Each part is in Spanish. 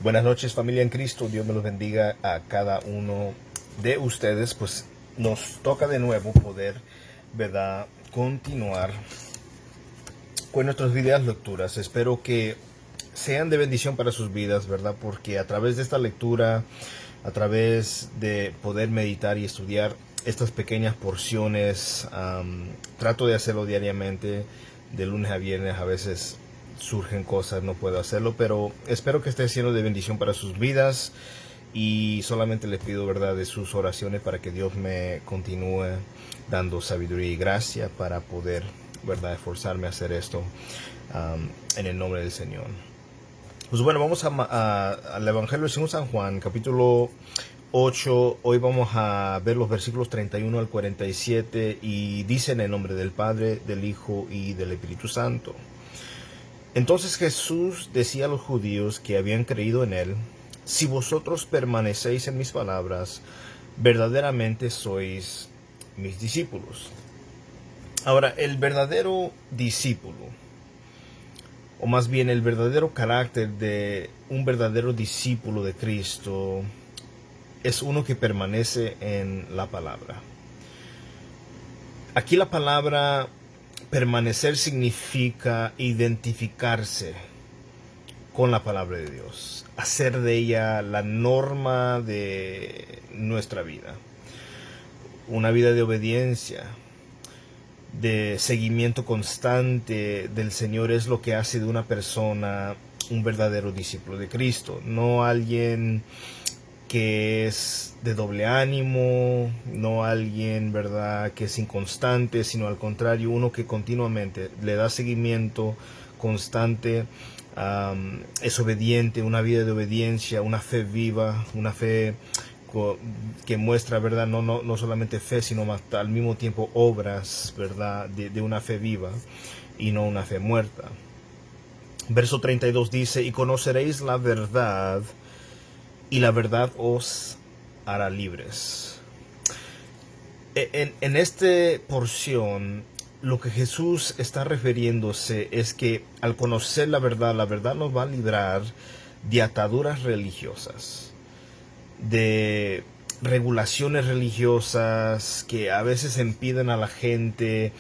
Buenas noches, familia en Cristo. Dios me los bendiga a cada uno de ustedes. Pues nos toca de nuevo poder, ¿verdad?, continuar con nuestras videos lecturas. Espero que sean de bendición para sus vidas, ¿verdad? Porque a través de esta lectura, a través de poder meditar y estudiar estas pequeñas porciones, trato de hacerlo diariamente, de lunes a viernes. A veces surgen cosas, no puedo hacerlo, pero espero que esté siendo de bendición para sus vidas. Y solamente les pido, verdad, de sus oraciones para que Dios me continúe dando sabiduría y gracia para poder, verdad, esforzarme a hacer esto, en el nombre del Señor. Pues bueno, vamos al Evangelio según San Juan, capítulo 8. Hoy vamos a ver los versículos 31 al 47 y dice: en el nombre del Padre, del Hijo y del Espíritu Santo. Entonces Jesús decía a los judíos que habían creído en él: si vosotros permanecéis en mis palabras, verdaderamente sois mis discípulos. Ahora, el verdadero discípulo, o más bien el verdadero carácter de un verdadero discípulo de Cristo, es uno que permanece en la palabra. Aquí la palabra permanecer significa identificarse con la palabra de Dios, hacer de ella la norma de nuestra vida, una vida de obediencia, de seguimiento constante del Señor. Es lo que hace de una persona un verdadero discípulo de Cristo, no alguien que es de doble ánimo, no alguien, verdad, que es inconstante, sino al contrario, uno que continuamente le da seguimiento constante, es obediente, una vida de obediencia, una fe viva, una fe que muestra, verdad, no solamente fe, sino más, al mismo tiempo obras, verdad, de una fe viva y no una fe muerta. Verso 32 dice: y conoceréis la verdad, y la verdad os hará libres. En esta porción, lo que Jesús está refiriéndose es que al conocer la verdad nos va a librar de ataduras religiosas, de regulaciones religiosas que a veces impiden a la gente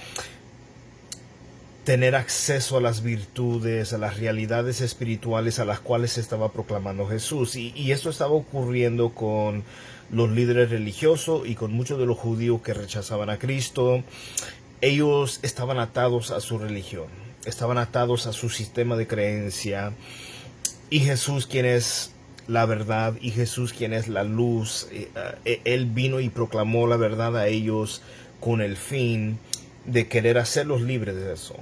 tener acceso a las virtudes, a las realidades espirituales a las cuales estaba proclamando Jesús. Y esto estaba ocurriendo con los líderes religiosos y con muchos de los judíos que rechazaban a Cristo. Ellos estaban atados a su religión, estaban atados a su sistema de creencia. Y Jesús, quien es la verdad, y Jesús, quien es la luz, Él vino y proclamó la verdad a ellos con el fin de querer hacerlos libres de eso.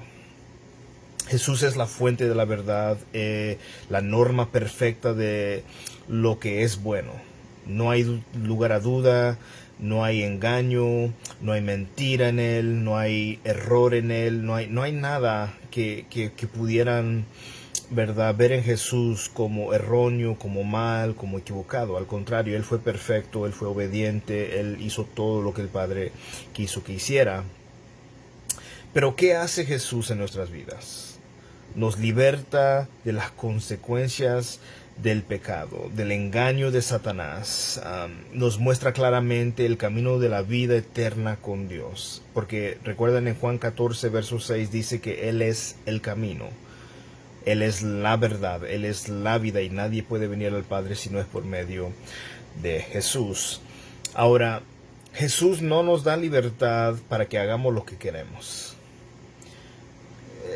Jesús es la fuente de la verdad, la norma perfecta de lo que es bueno. No hay lugar a duda, no hay engaño, no hay mentira en Él, no hay error en Él, no hay nada que pudieran, verdad, ver en Jesús como erróneo, como mal, como equivocado. Al contrario, Él fue perfecto, Él fue obediente, Él hizo todo lo que el Padre quiso que hiciera. Pero ¿qué hace Jesús en nuestras vidas? Nos liberta de las consecuencias del pecado, del engaño de Satanás. Nos muestra claramente el camino de la vida eterna con Dios. Porque recuerden, en Juan 14, verso 6 dice que Él es el camino. Él es la verdad, Él es la vida, y nadie puede venir al Padre si no es por medio de Jesús. Ahora, Jesús no nos da libertad para que hagamos lo que queremos.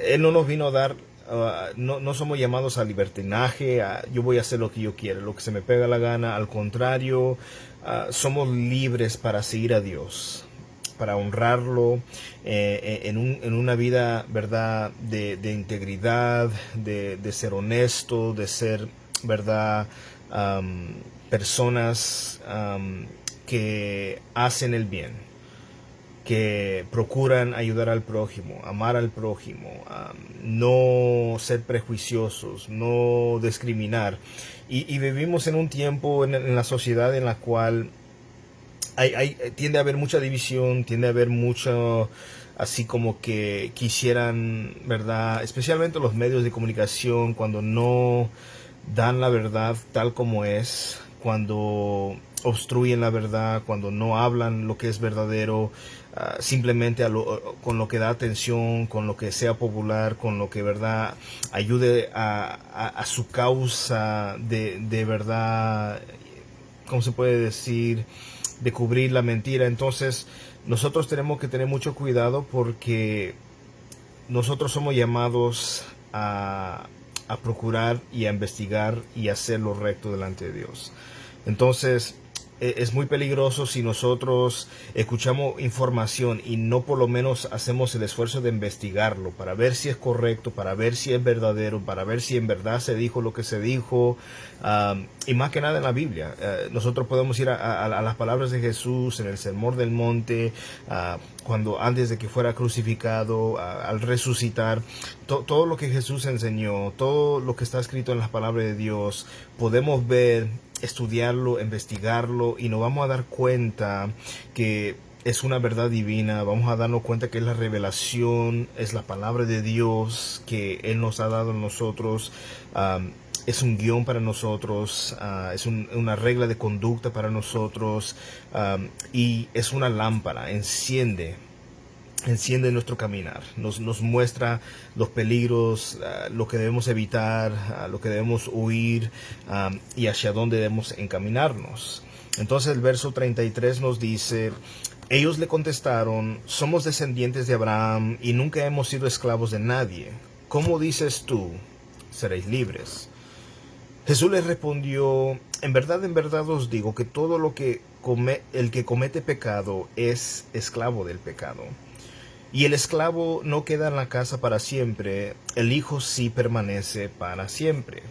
Él no nos vino a dar, no somos llamados a libertinaje, yo voy a hacer lo que yo quiero, lo que se me pega la gana. Al contrario, somos libres para seguir a Dios, para honrarlo, en una vida, verdad, de integridad, de ser honesto, de ser, verdad, personas que hacen el bien, que procuran ayudar al prójimo, amar al prójimo, no ser prejuiciosos, no discriminar. Y vivimos en un tiempo en la sociedad en la cual tiende a haber mucha división, tiende a haber mucho, así como que quisieran, ¿verdad? Especialmente los medios de comunicación, cuando no dan la verdad tal como es, cuando obstruyen la verdad, cuando no hablan lo que es verdadero, simplemente con lo que da atención, con lo que sea popular, con lo que verdad ayude a su causa de verdad, ¿cómo se puede decir? De cubrir la mentira. Entonces nosotros tenemos que tener mucho cuidado porque nosotros somos llamados a procurar y a investigar y a hacer lo recto delante de Dios. Entonces, es muy peligroso si nosotros escuchamos información y no por lo menos hacemos el esfuerzo de investigarlo para ver si es correcto, para ver si es verdadero, para ver si en verdad se dijo lo que se dijo. Y más que nada en la Biblia. Nosotros podemos ir a las palabras de Jesús en el Sermón del Monte, cuando antes de que fuera crucificado, al resucitar, todo lo que Jesús enseñó, todo lo que está escrito en las palabras de Dios, podemos ver, estudiarlo, investigarlo y nos vamos a dar cuenta que es una verdad divina. Vamos a darnos cuenta que es la revelación, es la palabra de Dios que Él nos ha dado a nosotros. Es un guión para nosotros, es una regla de conducta para nosotros, y es una lámpara, enciende nuestro caminar, nos muestra los peligros, lo que debemos evitar, lo que debemos huir, y hacia dónde debemos encaminarnos. Entonces el verso 33 nos dice: ellos le contestaron, somos descendientes de Abraham y nunca hemos sido esclavos de nadie. ¿Cómo dices tú, seréis libres? Jesús les respondió: en verdad os digo que todo lo que el que comete pecado es esclavo del pecado. Y el esclavo no queda en la casa para siempre, el Hijo sí permanece para siempre.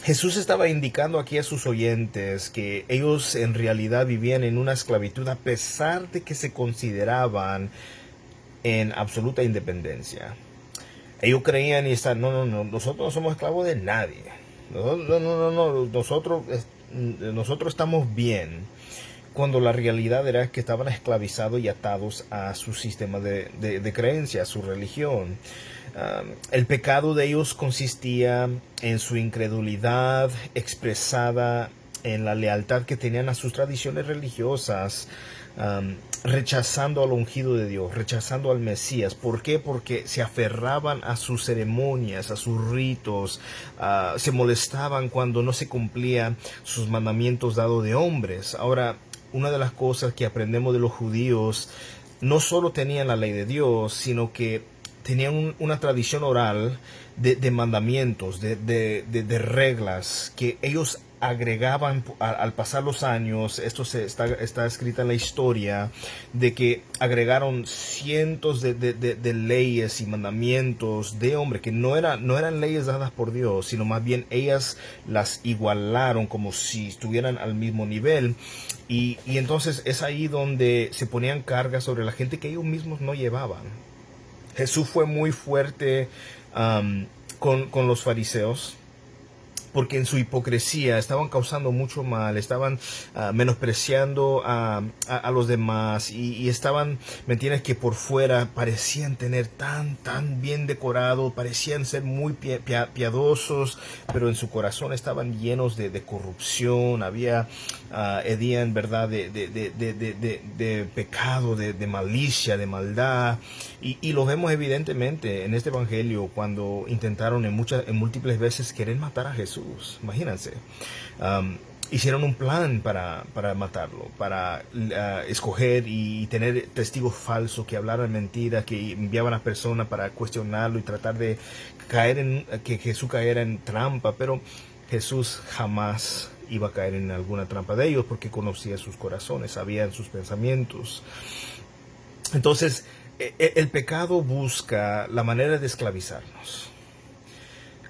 Jesús estaba indicando aquí a sus oyentes que ellos en realidad vivían en una esclavitud a pesar de que se consideraban en absoluta independencia. Ellos creían y están, no, nosotros no somos esclavos de nadie. Nosotros estamos bien. Cuando la realidad era que estaban esclavizados y atados a su sistema de creencia, a su religión. El pecado de ellos consistía en su incredulidad expresada en la lealtad que tenían a sus tradiciones religiosas, rechazando al ungido de Dios, rechazando al Mesías. ¿Por qué? Porque se aferraban a sus ceremonias, a sus ritos, se molestaban cuando no se cumplían sus mandamientos dados de hombres. Ahora, una de las cosas que aprendemos de los judíos, no solo tenían la ley de Dios, sino que tenían una tradición oral de mandamientos, de reglas que ellos agregaban al pasar los años. Esto está escrita en la historia, de que agregaron cientos de leyes y mandamientos de hombre que no eran leyes dadas por Dios, sino más bien ellas las igualaron como si estuvieran al mismo nivel. Y entonces es ahí donde se ponían cargas sobre la gente que ellos mismos no llevaban. Jesús fue muy fuerte con los fariseos, porque en su hipocresía estaban causando mucho mal, estaban menospreciando a los demás, y estaban, ¿me entiendes?, que por fuera parecían tener tan bien decorado, parecían ser muy piadosos, pero en su corazón estaban llenos de corrupción, hedían, ¿verdad?, de pecado, de malicia, de maldad, y lo vemos evidentemente en este evangelio cuando intentaron en múltiples veces querer matar a Jesús. Imagínense. Hicieron un plan para matarlo, para escoger y tener testigos falsos que hablaran mentiras, que enviaban a personas para cuestionarlo y tratar de que Jesús cayera en trampa. Pero Jesús jamás iba a caer en alguna trampa de ellos, porque conocía sus corazones, sabía sus pensamientos. Entonces, el pecado busca la manera de esclavizarnos,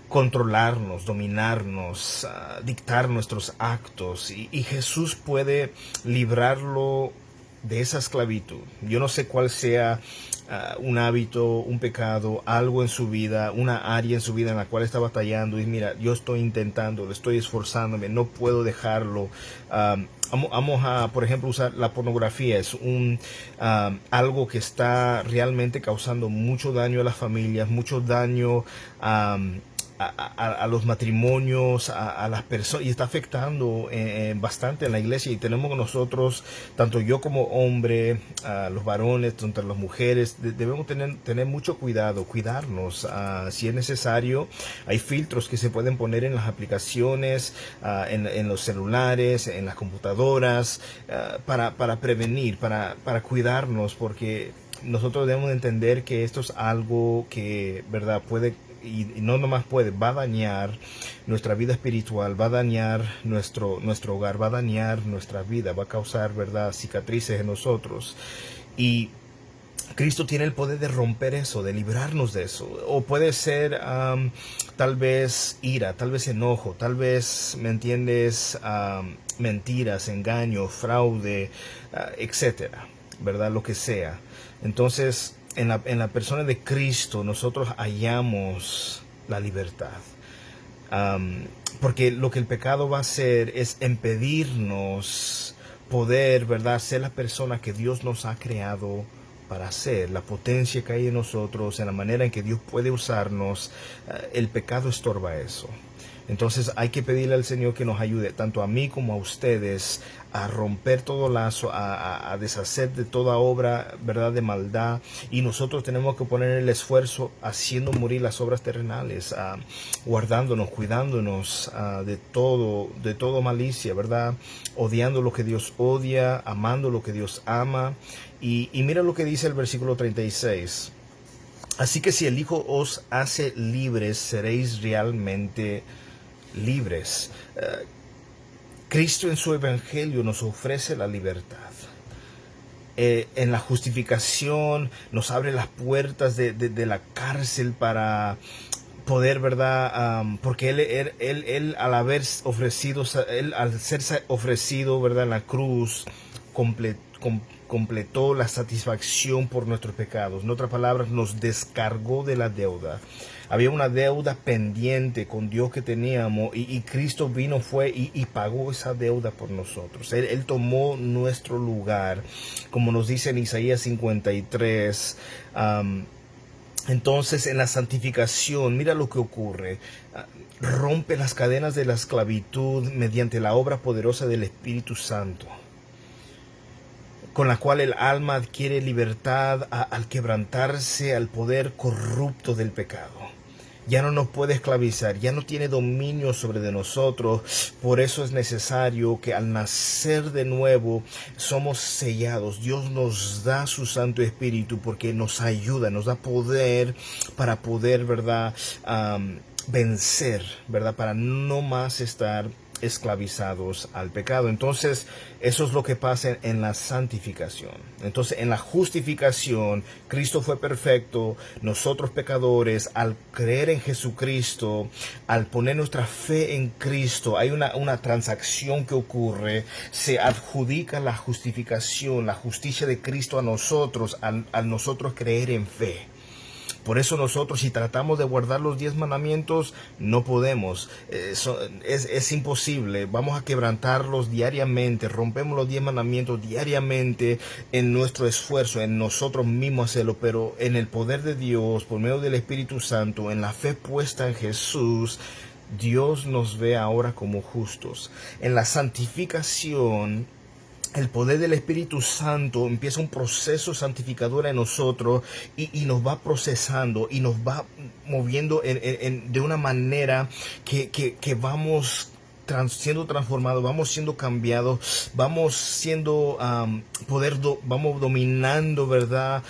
controlarnos, dominarnos, dictar nuestros actos, y Jesús puede librarlo de esa esclavitud. Yo no sé cuál sea un hábito, un pecado, algo en su vida, una área en su vida en la cual está batallando, y mira, yo estoy intentando, estoy esforzándome, no puedo dejarlo. Vamos a, por ejemplo, usar la pornografía. Es algo que está realmente causando mucho daño a las familias, mucho daño a los matrimonios, a las personas, y está afectando bastante en la iglesia. Y tenemos nosotros, tanto yo como hombre, los varones, tanto las mujeres, debemos tener mucho cuidado, cuidarnos. Si es necesario, hay filtros que se pueden poner en las aplicaciones, en los celulares, en las computadoras, para prevenir, para cuidarnos, porque nosotros debemos entender que esto es algo que, verdad, puede, y no nomás puede, va a dañar nuestra vida espiritual, va a dañar nuestro hogar, va a dañar nuestra vida, va a causar, verdad, cicatrices en nosotros. Y Cristo tiene el poder de romper eso, de librarnos de eso. O puede ser tal vez ira, tal vez enojo, tal vez, ¿me entiendes? Mentiras, engaño, fraude, etcétera, ¿verdad? Lo que sea. Entonces, en la persona de Cristo nosotros hallamos la libertad. Porque lo que el pecado va a hacer es impedirnos poder, ¿verdad?, ser la persona que Dios nos ha creado para ser, la potencia que hay en nosotros, en la manera en que Dios puede usarnos. El pecado estorba eso. Entonces hay que pedirle al Señor que nos ayude, tanto a mí como a ustedes, a romper todo lazo, a deshacer de toda obra, verdad, de maldad. Y nosotros tenemos que poner el esfuerzo haciendo morir las obras terrenales, guardándonos, cuidándonos de todo malicia, verdad, odiando lo que Dios odia, amando lo que Dios ama. Y mira lo que dice el versículo 36. Así que si el Hijo os hace libres, seréis realmente libres. Cristo en su evangelio nos ofrece la libertad. En la justificación nos abre las puertas de la cárcel para poder, verdad, porque él al haber ofrecido, él al ser ofrecido, verdad, en la cruz, completó la satisfacción por nuestros pecados. En otras palabras, nos descargó de la deuda. Había una deuda pendiente con Dios que teníamos, y Cristo vino, fue y pagó esa deuda por nosotros. Él tomó nuestro lugar, como nos dice en Isaías 53. Entonces, en la santificación, mira lo que ocurre. Rompe las cadenas de la esclavitud mediante la obra poderosa del Espíritu Santo, con la cual el alma adquiere libertad al quebrantarse al poder corrupto del pecado. Ya no nos puede esclavizar, ya no tiene dominio sobre de nosotros. Por eso es necesario que al nacer de nuevo somos sellados. Dios nos da su Santo Espíritu porque nos ayuda, nos da poder para poder, verdad, vencer, verdad, para no más estar esclavizados al pecado. Entonces, eso es lo que pasa en la santificación. Entonces, en la justificación, Cristo fue perfecto. Nosotros pecadores, al creer en Jesucristo, al poner nuestra fe en Cristo, hay una transacción que ocurre. Se adjudica la justificación, la justicia de Cristo a nosotros, al nosotros creer en fe. Por eso nosotros, si tratamos de guardar los 10 mandamientos, no podemos. Es imposible. Vamos a quebrantarlos diariamente. Rompemos los 10 mandamientos diariamente en nuestro esfuerzo, en nosotros mismos hacerlo. Pero en el poder de Dios, por medio del Espíritu Santo, en la fe puesta en Jesús, Dios nos ve ahora como justos. En la santificación, el poder del Espíritu Santo empieza un proceso santificador en nosotros, y nos va procesando y nos va moviendo de una manera que vamos siendo transformados, vamos siendo cambiados, vamos siendo vamos dominando, verdad,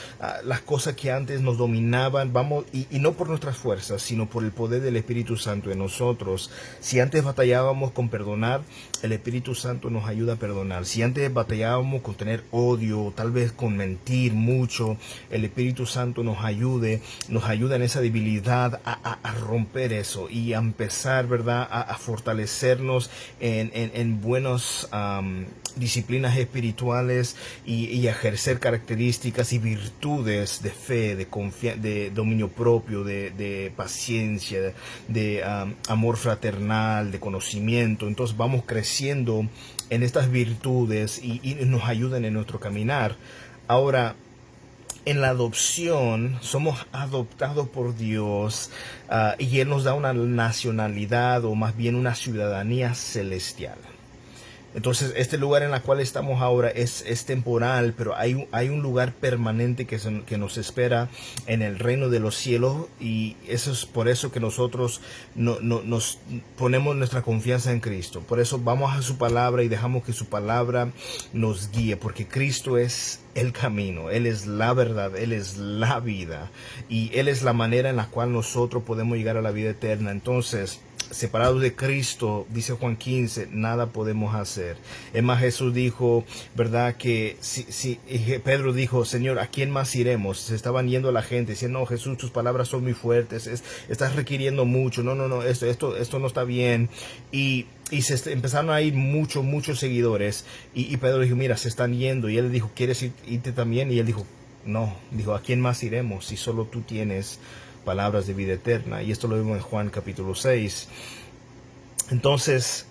las cosas que antes nos dominaban, y no por nuestras fuerzas, sino por el poder del Espíritu Santo en nosotros. Si antes batallábamos con perdonar, el Espíritu Santo nos ayuda a perdonar. Si antes batallábamos con tener odio, tal vez con mentir mucho, el Espíritu Santo nos ayuda en esa debilidad a romper eso y a empezar, verdad, a fortalecernos en buenas disciplinas espirituales, y ejercer características y virtudes de fe, de dominio propio, de paciencia, de amor fraternal, de conocimiento. Entonces vamos creciendo en estas virtudes y nos ayudan en nuestro caminar. Ahora, en la adopción somos adoptados por Dios, y Él nos da una nacionalidad, o más bien una ciudadanía celestial. Entonces, este lugar en el cual estamos ahora es temporal, pero hay un lugar permanente que nos espera en el reino de los cielos, y eso es por eso que nosotros nos ponemos nuestra confianza en Cristo. Por eso vamos a su palabra y dejamos que su palabra nos guíe, porque Cristo es el camino, Él es la verdad, Él es la vida, y Él es la manera en la cual nosotros podemos llegar a la vida eterna. Entonces, separados de Cristo, dice Juan 15, nada podemos hacer. Es más, Jesús dijo, ¿verdad? Que Pedro dijo, Señor, ¿a quién más iremos? Se estaban yendo la gente, diciendo, no, Jesús, tus palabras son muy fuertes, estás requiriendo mucho, no, esto no está bien. Y empezaron a ir muchos seguidores, y Pedro dijo, mira, se están yendo. Y él dijo, ¿quieres irte también? Y él dijo, no, dijo, ¿a quién más iremos si solo tú tienes palabras de vida eterna? Y esto lo vemos en Juan capítulo 6. Entonces,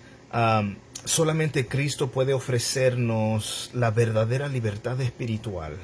solamente Cristo puede ofrecernos la verdadera libertad espiritual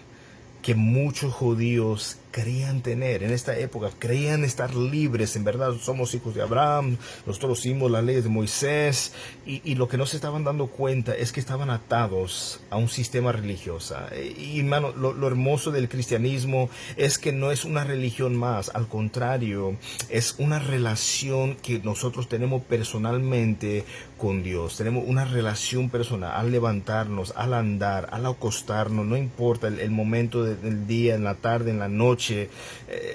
que muchos judíos creían tener en esta época, creían estar libres. En verdad, somos hijos de Abraham, nosotros hicimos las leyes de Moisés, y lo que no se estaban dando cuenta es que estaban atados a un sistema religioso. Y hermano, lo hermoso del cristianismo es que no es una religión más, al contrario, es una relación que nosotros tenemos personalmente con Dios. Tenemos una relación personal al levantarnos, al andar, al acostarnos, no importa el momento del día, en la tarde, en la noche.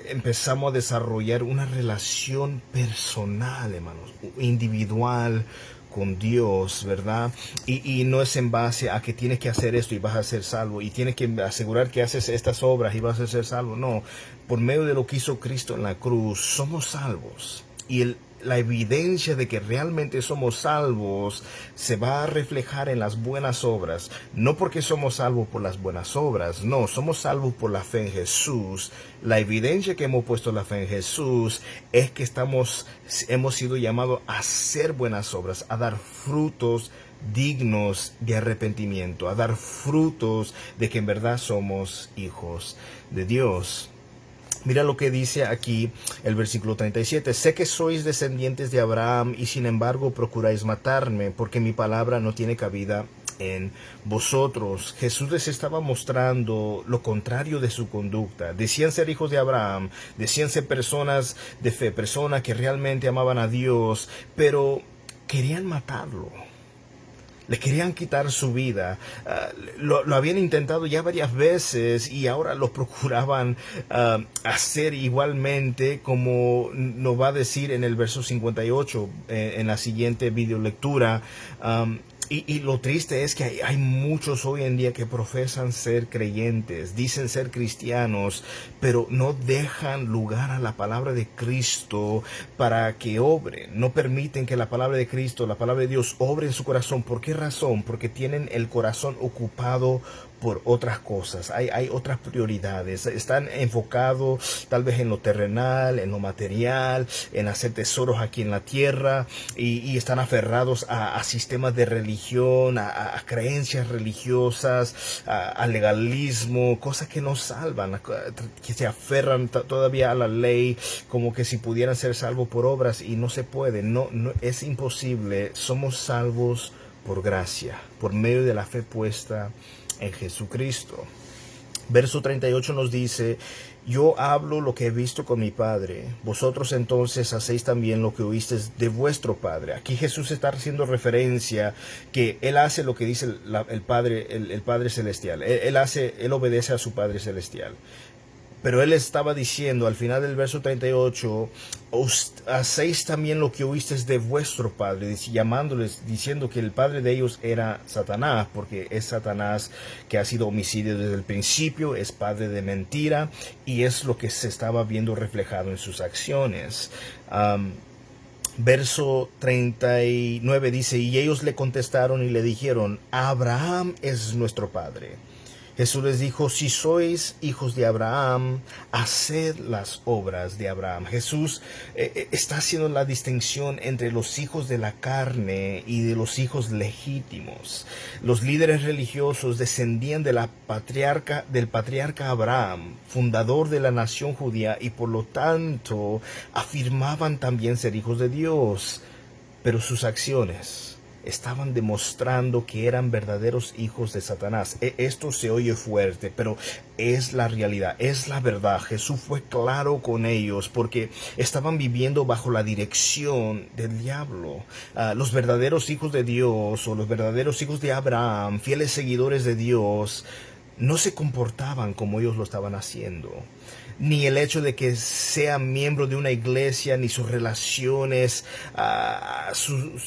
Empezamos a desarrollar una relación personal, hermanos, individual con Dios, ¿verdad? Y no es en base a que tienes que hacer esto y vas a ser salvo, y tienes que asegurar que haces estas obras y vas a ser salvo. No, por medio de lo que hizo Cristo en la cruz, somos salvos. Y la evidencia de que realmente somos salvos se va a reflejar en las buenas obras. No porque somos salvos por las buenas obras, no, somos salvos por la fe en Jesús. La evidencia que hemos puesto la fe en Jesús es que hemos sido llamados a hacer buenas obras, a dar frutos dignos de arrepentimiento, a dar frutos de que en verdad somos hijos de Dios. Mira lo que dice aquí el versículo 37. Sé que sois descendientes de Abraham, y sin embargo procuráis matarme, porque mi palabra no tiene cabida en vosotros. Jesús les estaba mostrando lo contrario de su conducta. Decían ser hijos de Abraham, decían ser personas de fe, personas que realmente amaban a Dios, pero querían matarlo. Le querían quitar su vida. Lo habían intentado ya varias veces, y ahora lo procuraban hacer igualmente, como nos va a decir en el verso 58, en la siguiente videolectura. Y lo triste es que hay muchos hoy en día que profesan ser creyentes, dicen ser cristianos, pero no dejan lugar a la palabra de Cristo para que obre. No permiten que la palabra de Cristo, la palabra de Dios, obre en su corazón. ¿Por qué razón? Porque tienen el corazón ocupado por otras cosas. Hay otras prioridades. Están enfocados tal vez en lo terrenal, en lo material, en hacer tesoros aquí en la tierra, y están aferrados a sistemas de religión, a creencias religiosas, al legalismo, cosas que no salvan, que se aferran todavía a la ley, como que si pudieran ser salvos por obras, y no se puede. No, es imposible. Somos salvos por gracia, por medio de la fe puesta en Jesucristo. Verso 38 nos dice: yo hablo lo que he visto con mi Padre, vosotros entonces hacéis también lo que oísteis de vuestro Padre. Aquí Jesús está haciendo referencia que Él hace lo que dice el Padre Celestial. Él obedece a su Padre Celestial. Pero Él estaba diciendo al final del verso 38, hacéis también lo que oísteis de vuestro padre, llamándoles, diciendo que el padre de ellos era Satanás, porque es Satanás que ha sido homicidio desde el principio, es padre de mentira, y es lo que se estaba viendo reflejado en sus acciones. Verso 39 dice: y ellos le contestaron y le dijeron: Abraham es nuestro padre. Jesús les dijo, si sois hijos de Abraham, haced las obras de Abraham. Jesús está haciendo la distinción entre los hijos de la carne y de los hijos legítimos. Los líderes religiosos descendían del patriarca Abraham, fundador de la nación judía, y por lo tanto afirmaban también ser hijos de Dios. Pero sus acciones estaban demostrando que eran verdaderos hijos de Satanás. Esto se oye fuerte, pero es la realidad, es la verdad. Jesús fue claro con ellos porque estaban viviendo bajo la dirección del diablo. Los verdaderos hijos de Dios, o los verdaderos hijos de Abraham, fieles seguidores de Dios, no se comportaban como ellos lo estaban haciendo. Ni el hecho de que sea miembro de una iglesia, ni sus relaciones,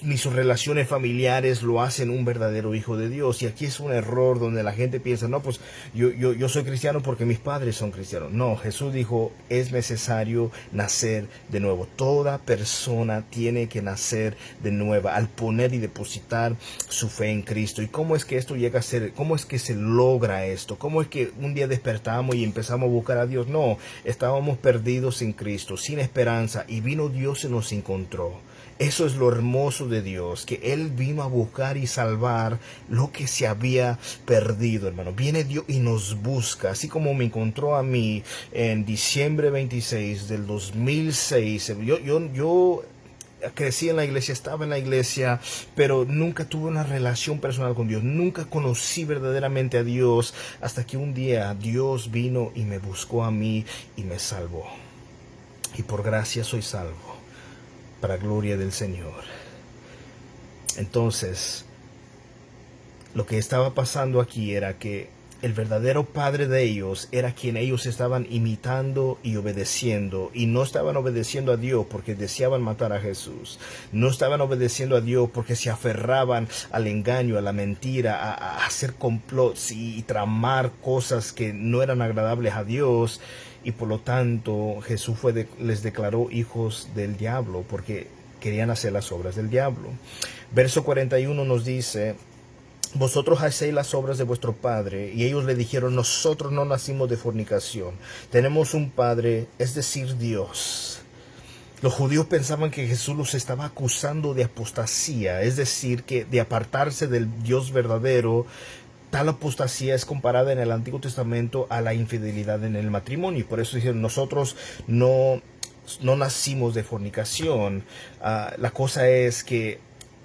ni sus relaciones familiares lo hacen un verdadero hijo de Dios. Y aquí es un error donde la gente piensa, no, pues yo soy cristiano porque mis padres son cristianos. No, Jesús dijo, es necesario nacer de nuevo. Toda persona tiene que nacer de nuevo al poner y depositar su fe en Cristo. ¿Y cómo es que esto llega a ser? ¿Cómo es que se logra esto? ¿Cómo es que un día despertamos y empezamos a buscar a Dios? No, estábamos perdidos sin Cristo, sin esperanza, y vino Dios y nos encontró. Eso es lo hermoso de Dios, que Él vino a buscar y salvar lo que se había perdido, hermano. Viene Dios y nos busca, así como me encontró a mí en diciembre 26 del 2006. Yo crecí en la iglesia, estaba en la iglesia, pero nunca tuve una relación personal con Dios. Nunca conocí verdaderamente a Dios hasta que un día Dios vino y me buscó a mí y me salvó. Y por gracia soy salvo, para gloria del Señor. Entonces, lo que estaba pasando aquí era que el verdadero padre de ellos era quien ellos estaban imitando y obedeciendo, y no estaban obedeciendo a Dios porque deseaban matar a Jesús. No estaban obedeciendo a Dios porque se aferraban al engaño, a la mentira, a hacer complots y tramar cosas que no eran agradables a Dios. Y por lo tanto Jesús les declaró hijos del diablo porque querían hacer las obras del diablo. Verso 41 nos dice: vosotros hacéis las obras de vuestro padre. Y ellos le dijeron: nosotros no nacimos de fornicación, tenemos un padre, es decir, Dios. Los judíos pensaban que Jesús los estaba acusando de apostasía, es decir, que de apartarse del Dios verdadero. Tal apostasía es comparada en el Antiguo Testamento a la infidelidad en el matrimonio, y por eso dijeron: nosotros no nacimos de fornicación. La cosa es que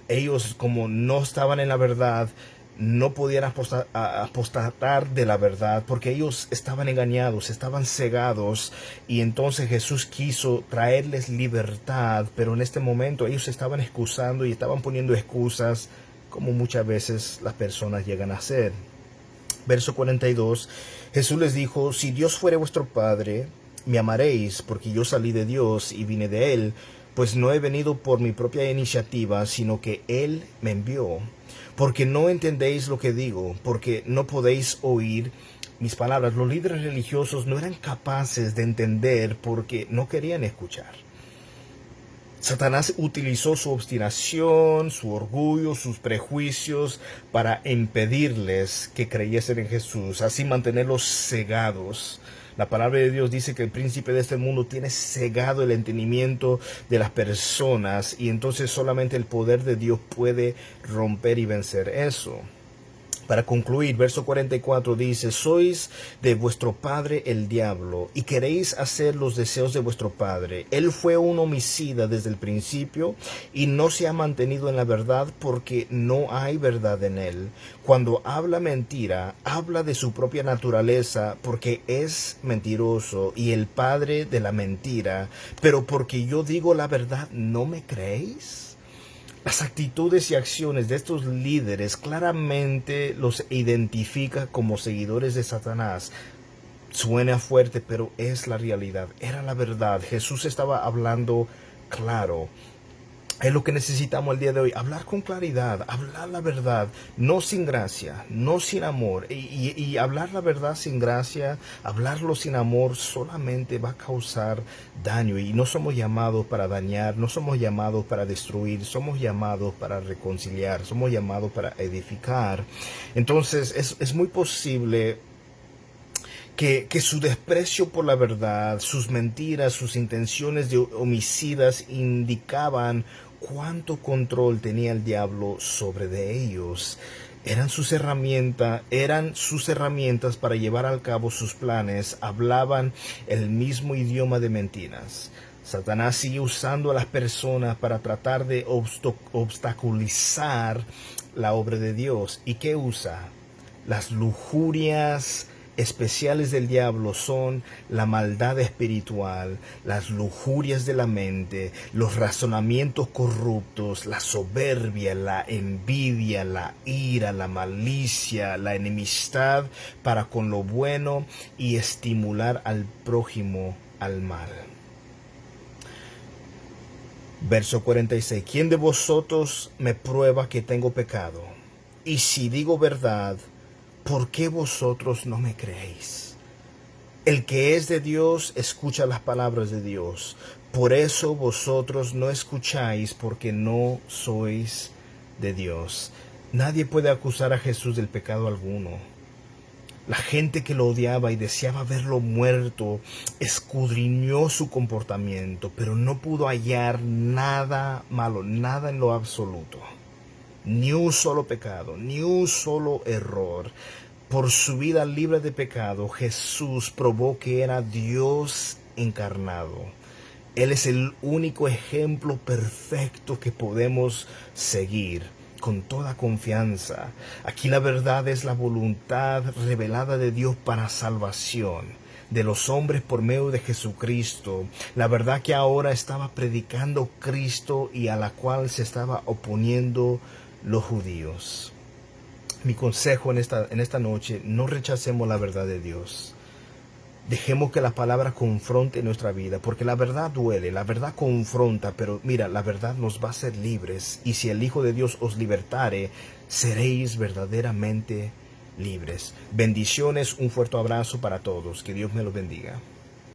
ellos, como no estaban en la verdad, no podían apostatar de la verdad, porque ellos estaban engañados, estaban cegados. Y entonces Jesús quiso traerles libertad, pero en este momento ellos se estaban excusando y estaban poniendo excusas, como muchas veces las personas llegan a hacer. Verso 42, Jesús les dijo: si Dios fuere vuestro Padre, me amaréis, porque yo salí de Dios y vine de Él, pues no he venido por mi propia iniciativa, sino que Él me envió. Porque no entendéis lo que digo, porque no podéis oír mis palabras. Los líderes religiosos no eran capaces de entender porque no querían escuchar. Satanás utilizó su obstinación, su orgullo, sus prejuicios para impedirles que creyesen en Jesús, así mantenerlos cegados. La palabra de Dios dice que el príncipe de este mundo tiene cegado el entendimiento de las personas, y entonces solamente el poder de Dios puede romper y vencer eso. Para concluir, verso 44 dice: sois de vuestro padre el diablo, y queréis hacer los deseos de vuestro padre. Él fue un homicida desde el principio, y no se ha mantenido en la verdad, porque no hay verdad en él. Cuando habla mentira, habla de su propia naturaleza, porque es mentiroso y el padre de la mentira. Pero porque yo digo la verdad, ¿no me creéis? Las actitudes y acciones de estos líderes claramente los identifica como seguidores de Satanás. Suena fuerte, pero es la realidad. Era la verdad. Jesús estaba hablando claro. Es lo que necesitamos el día de hoy: hablar con claridad, hablar la verdad, no sin gracia, no sin amor. Y hablar la verdad sin gracia, hablarlo sin amor, solamente va a causar daño. Y no somos llamados para dañar, no somos llamados para destruir, somos llamados para reconciliar, somos llamados para edificar. Entonces es muy posible que su desprecio por la verdad, sus mentiras, sus intenciones de homicidas indicaban cuánto control tenía el diablo sobre de ellos. Eran sus herramientas para llevar a cabo sus planes, hablaban el mismo idioma de mentiras. Satanás sigue usando a las personas para tratar de obstaculizar la obra de Dios. ¿Y qué usa? Las lujurias especiales del diablo son la maldad espiritual, las lujurias de la mente, los razonamientos corruptos, la soberbia, la envidia, la ira, la malicia, la enemistad para con lo bueno y estimular al prójimo al mal. Verso 46. ¿Quién de vosotros me prueba que tengo pecado? Y si digo verdad, ¿por qué vosotros no me creéis? El que es de Dios escucha las palabras de Dios. Por eso vosotros no escucháis, porque no sois de Dios. Nadie puede acusar a Jesús del pecado alguno. La gente que lo odiaba y deseaba verlo muerto escudriñó su comportamiento, pero no pudo hallar nada malo, nada en lo absoluto. Ni un solo pecado, ni un solo error. Por su vida libre de pecado, Jesús probó que era Dios encarnado. Él es el único ejemplo perfecto que podemos seguir con toda confianza. Aquí la verdad es la voluntad revelada de Dios para salvación de los hombres por medio de Jesucristo. La verdad que ahora estaba predicando Cristo y a la cual se estaba oponiendo los judíos. Mi consejo en esta noche: no rechacemos la verdad de Dios. Dejemos que la palabra confronte nuestra vida, porque la verdad duele, la verdad confronta, pero mira, la verdad nos va a hacer libres, y si el Hijo de Dios os libertare, seréis verdaderamente libres. Bendiciones, un fuerte abrazo para todos, que Dios me los bendiga.